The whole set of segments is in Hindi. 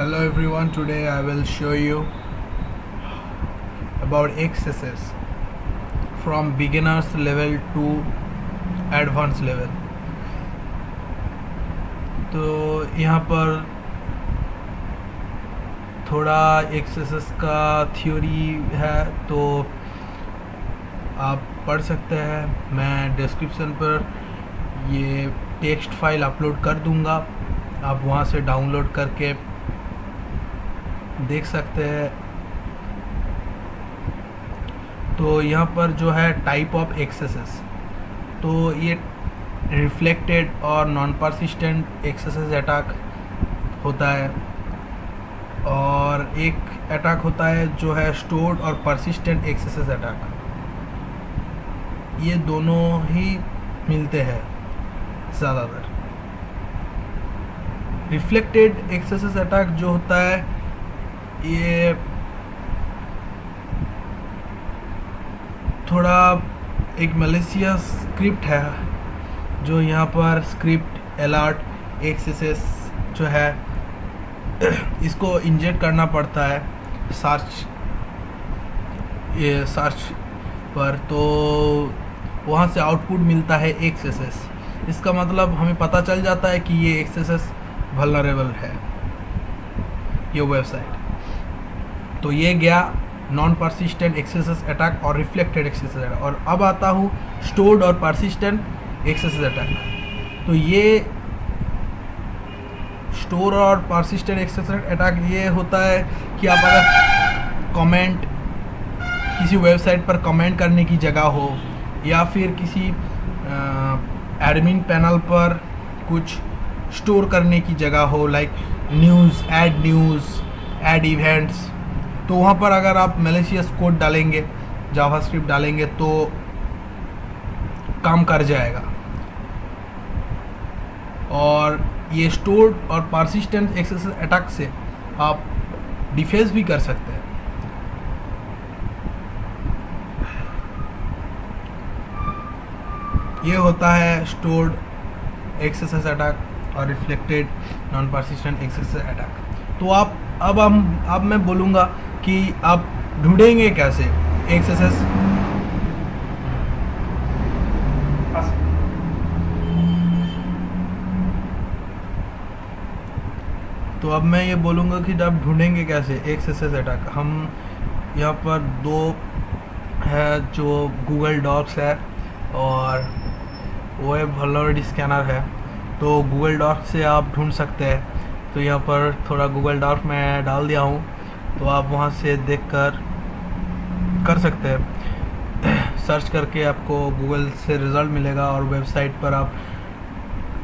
Hello everyone, today I will show you about XSS from beginners level to advanced level। तो यहाँ पर थोड़ा XSS का थ्योरी है, तो आप पढ़ सकते हैं। मैं डिस्क्रिप्शन पर ये टेक्स्ट फाइल अपलोड कर दूँगा, आप वहाँ से डाउनलोड करके देख सकते हैं। तो यहाँ पर जो है टाइप ऑफ एक्सेसेस, तो ये रिफ्लेक्टेड और नॉन परसिस्टेंट एक्सेसेस अटैक होता है, और एक अटैक होता है जो है स्टोर्ड और परसिस्टेंट एक्सेसेस अटैक। ये दोनों ही मिलते हैं ज़्यादातर। रिफ्लेक्टेड एक्सेसेस अटैक जो होता है, ये थोड़ा एक मैलिशियस स्क्रिप्ट है, जो यहाँ पर स्क्रिप्ट अलर्ट एक्सेसेस जो है इसको इंजेक्ट करना पड़ता है सर्च पर, तो वहाँ से आउटपुट मिलता है एक्सेसेस। इसका मतलब हमें पता चल जाता है कि ये एक्सेसेस वल्नरेबल है, ये वेबसाइट। तो ये गया नॉन परसिस्टेंट एक्सेसेस अटैक और रिफ्लेक्टेड एक्सेसेस अटैक। और अब आता हूँ स्टोर्ड और परसिस्टेंट एक्सेसेस अटैक। तो ये स्टोर और परसिस्टेंट एक्सेसेस अटैक ये होता है कि आप अगर कमेंट किसी वेबसाइट पर कमेंट करने की जगह हो, या फिर किसी एडमिन पैनल पर कुछ स्टोर करने की जगह हो, लाइक न्यूज़, ऐड इवेंट्स, तो वहाँ पर अगर आप मैलिशियस कोड डालेंगे, जावास्क्रिप्ट डालेंगे, तो काम कर जाएगा। और ये स्टोर्ड और परसिस्टेंट एक्सेसेस अटैक से आप डिफेंस भी कर सकते हैं। ये होता है स्टोर्ड एक्सेसेस अटैक और reflected non persistent axes attack. तो अब मैं बोलूँगा कि आप ढूंढेंगे कैसे एक्सेसेस। तो अब मैं ये बोलूँगा कि आप ढूंढेंगे कैसे एक्सेसेस अटैक। हम यहाँ पर दो है, जो गूगल डॉक्स है और वेब वल्नरेबिलिटी स्कैनर है। तो गूगल डॉक्स से आप ढूंढ सकते हैं। तो यहाँ पर थोड़ा गूगल डॉक्स मैं डाल दिया हूँ, तो आप वहाँ से देखकर कर सकते हैं। सर्च करके आपको गूगल से रिज़ल्ट मिलेगा, और वेबसाइट पर आप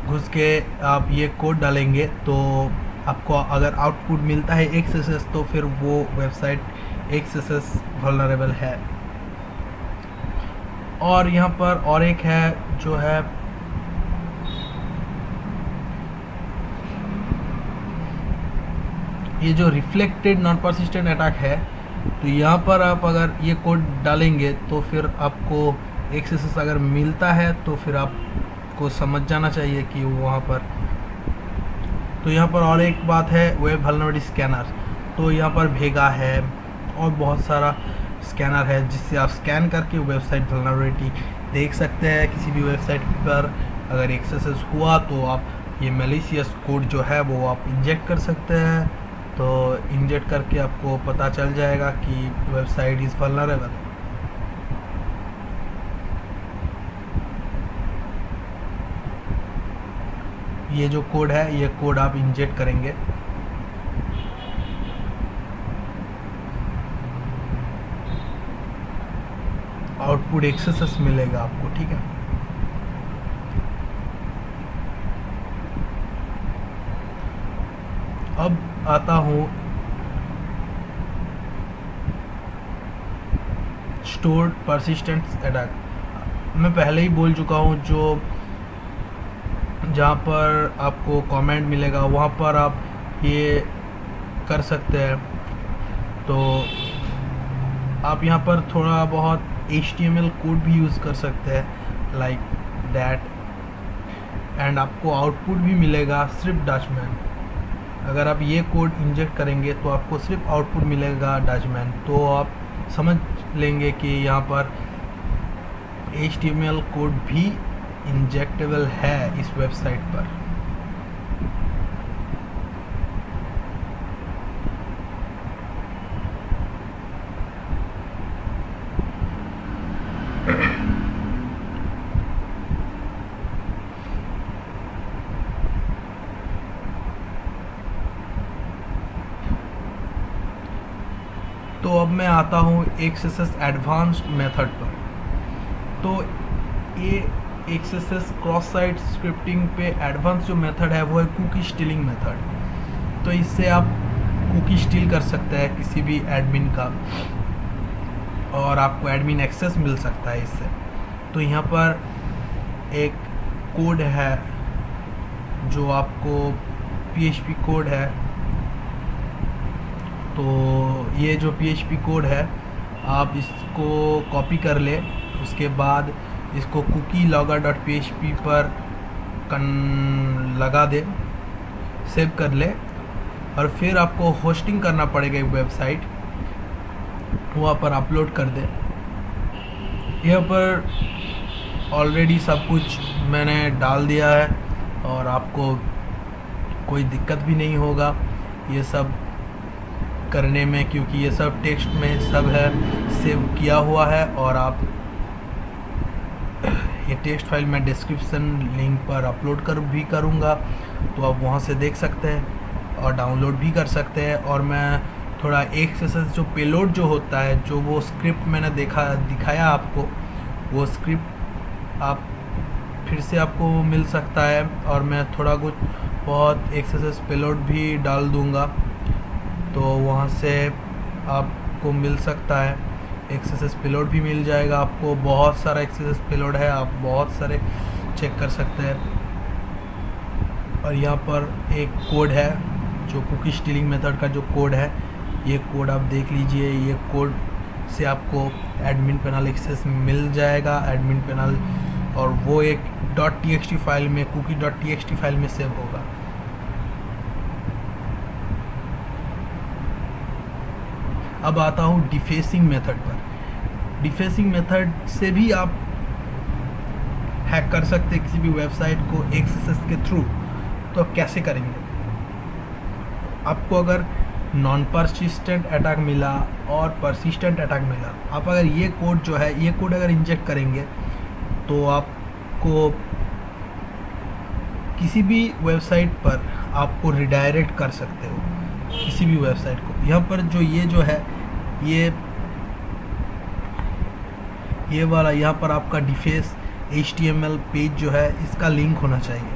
घुस के आप ये कोड डालेंगे, तो आपको अगर आउटपुट मिलता है एक्सेसेस, तो फिर वो वेबसाइट एक्सेसेस वल्नरेबल है। और यहाँ पर और एक है जो है ये जो रिफ्लेक्टेड नॉन परसिस्टेंट अटैक है। तो यहाँ पर आप अगर ये कोड डालेंगे, तो फिर आपको एक्सेसेस अगर मिलता है, तो फिर आपको समझ जाना चाहिए कि वहाँ पर। तो यहाँ पर और एक बात है, वेब वल्नरेबिलिटी स्कैनर। तो यहाँ पर भेगा है और बहुत सारा स्कैनर है, जिससे आप स्कैन करके वेबसाइट वल्नरेबिलिटी देख सकते हैं। किसी भी वेबसाइट पर अगर एक्सेसेस हुआ, तो आप ये मैलिशियस कोड जो है वो आप इंजेक्ट कर सकते हैं। तो इंजेक्ट करके आपको पता चल जाएगा कि वेबसाइट इज़ वल्नरेबल। ये जो कोड है, ये कोड आप इंजेक्ट करेंगे, आउटपुट एक्सेसेस मिलेगा आपको, ठीक है। अब आता हूँ स्टोर्ड परसिस्टेंट अटैक। मैं पहले ही बोल चुका हूँ, जो जहाँ पर आपको कमेंट मिलेगा, वहाँ पर आप ये कर सकते हैं। तो आप यहाँ पर थोड़ा बहुत HTML कोड भी यूज़ कर सकते हैं, लाइक दैट, एंड आपको आउटपुट भी मिलेगा सिर्फ डचमैन। अगर आप ये कोड इंजेक्ट करेंगे तो आपको सिर्फ आउटपुट मिलेगा डचमैन। तो आप समझ लेंगे कि यहाँ पर HTML कोड भी इंजेक्टेबल है इस वेबसाइट पर। तो अब मैं आता हूँ XSS एडवांस्ड मेथड पर। तो ये XSS क्रॉस साइट स्क्रिप्टिंग पे एडवांस जो मेथड है वो है कुकी स्टीलिंग मेथड। तो इससे आप कुकी स्टील कर सकते हैं किसी भी एडमिन का, और आपको एडमिन एक्सेस मिल सकता है इससे। तो यहाँ पर एक कोड है जो आपको PHP कोड है। तो ये जो PHP कोड है आप इसको कॉपी कर ले, उसके बाद इसको कुकी लॉगर डॉट PHP पर लगा दे, सेव कर ले, और फिर आपको होस्टिंग करना पड़ेगा एक वेबसाइट, वहाँ पर अपलोड कर दे। यहाँ पर ऑलरेडी सब कुछ मैंने डाल दिया है और आपको कोई दिक्कत भी नहीं होगा ये सब करने में, क्योंकि ये सब टेक्स्ट में सब है, सेव किया हुआ है। और आप ये टेक्स्ट फाइल मैं डिस्क्रिप्शन लिंक पर अपलोड भी करूँगा, तो आप वहाँ से देख सकते हैं और डाउनलोड भी कर सकते हैं। और मैं थोड़ा XSS जो पेलोड जो होता है, जो वो स्क्रिप्ट मैंने दिखाया आपको, वो स्क्रिप्ट आप फिर से आपको मिल सकता है, और मैं थोड़ा कुछ बहुत XSS पेलोड भी डाल दूँगा, तो वहाँ से आपको मिल सकता है। XSS पेलोड भी मिल जाएगा आपको, बहुत सारा XSS पेलोड है, आप बहुत सारे चेक कर सकते हैं। और यहाँ पर एक कोड है जो कुकी स्टीलिंग मेथड का जो कोड है, ये कोड आप देख लीजिए। ये कोड से आपको एडमिन पैनल एक्सेस मिल जाएगा, एडमिन पैनल, और वो एक .txt फाइल में, कुकी .txt फाइल में सेव होगा। अब आता हूँ डिफेसिंग मेथड पर। डिफेसिंग मेथड से भी आप हैक कर सकते हैं किसी भी वेबसाइट को XSS के थ्रू। तो आप कैसे करेंगे? आपको अगर नॉन परसिस्टेंट अटैक मिला और परसिस्टेंट अटैक मिला, आप अगर ये कोड जो है, ये कोड अगर इंजेक्ट करेंगे तो आपको किसी भी वेबसाइट पर आपको रिडायरेक्ट कर सकते हो, किसी भी वेबसाइट को। यहाँ पर जो ये जो है, ये वाला यहाँ पर आपका डिफेस HTML पेज जो है, इसका लिंक होना चाहिए,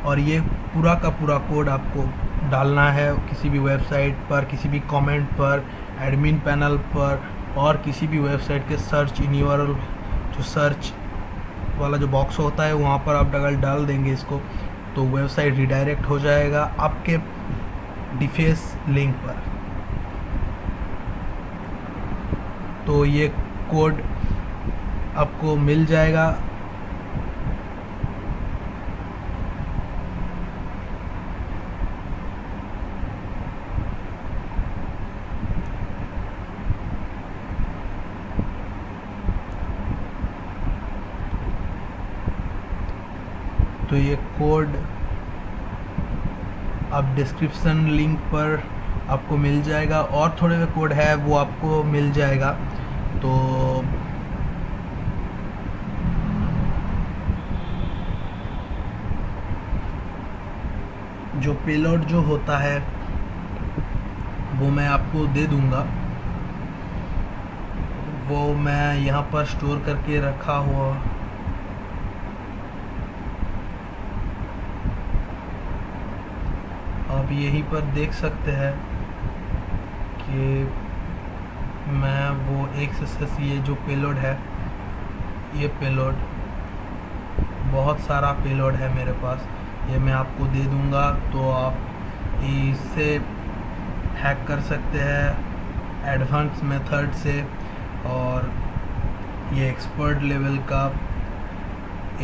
और ये पूरा का पूरा कोड आपको डालना है किसी भी वेबसाइट पर, किसी भी कमेंट पर, एडमिन पैनल पर, और किसी भी वेबसाइट के सर्च इन URL, जो सर्च वाला जो बॉक्स होता है वहाँ पर आप डाल देंगे इसको, तो वेबसाइट रिडायरेक्ट हो जाएगा आपके डिफेस लिंक पर। तो ये कोड आपको मिल जाएगा। तो ये कोड आप डिस्क्रिप्शन लिंक पर आपको मिल जाएगा, और थोड़े कोड है वो आपको मिल जाएगा। तो जो पेलोड जो होता है वो मैं आपको दे दूंगा, वो मैं यहाँ पर स्टोर करके रखा हुआ। आप यहीं पर देख सकते हैं कि मैं वो XSS, ये जो पेलोड है, ये पेलोड बहुत सारा पेलोड है मेरे पास, ये मैं आपको दे दूंगा। तो आप इससे हैक कर सकते हैं एडवांस मेथड से, और ये एक्सपर्ट लेवल का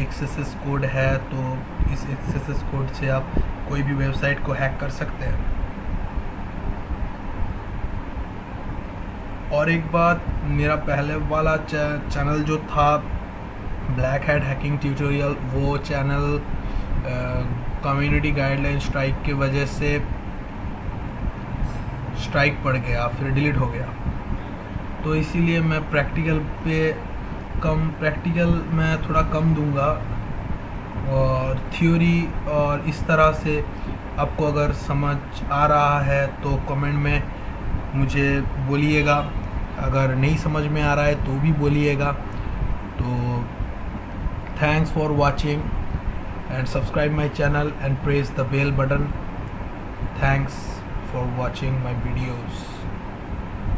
XSS कोड है। तो इस XSS कोड से आप कोई भी वेबसाइट को हैक कर सकते हैं। और एक बात, मेरा पहले वाला चैनल जो था ब्लैक हैट हैकिंग ट्यूटोरियल, वो चैनल कम्युनिटी गाइडलाइन स्ट्राइक की वजह से स्ट्राइक पड़ गया, फिर डिलीट हो गया। तो इसीलिए मैं प्रैक्टिकल मैं थोड़ा कम दूंगा, और थ्योरी और इस तरह से आपको अगर समझ आ रहा है तो कमेंट में मुझे बोलिएगा, अगर नहीं समझ में आ रहा है तो भी बोलिएगा। तो thanks for watching and subscribe my channel and press the bell button. Thanks for watching my videos.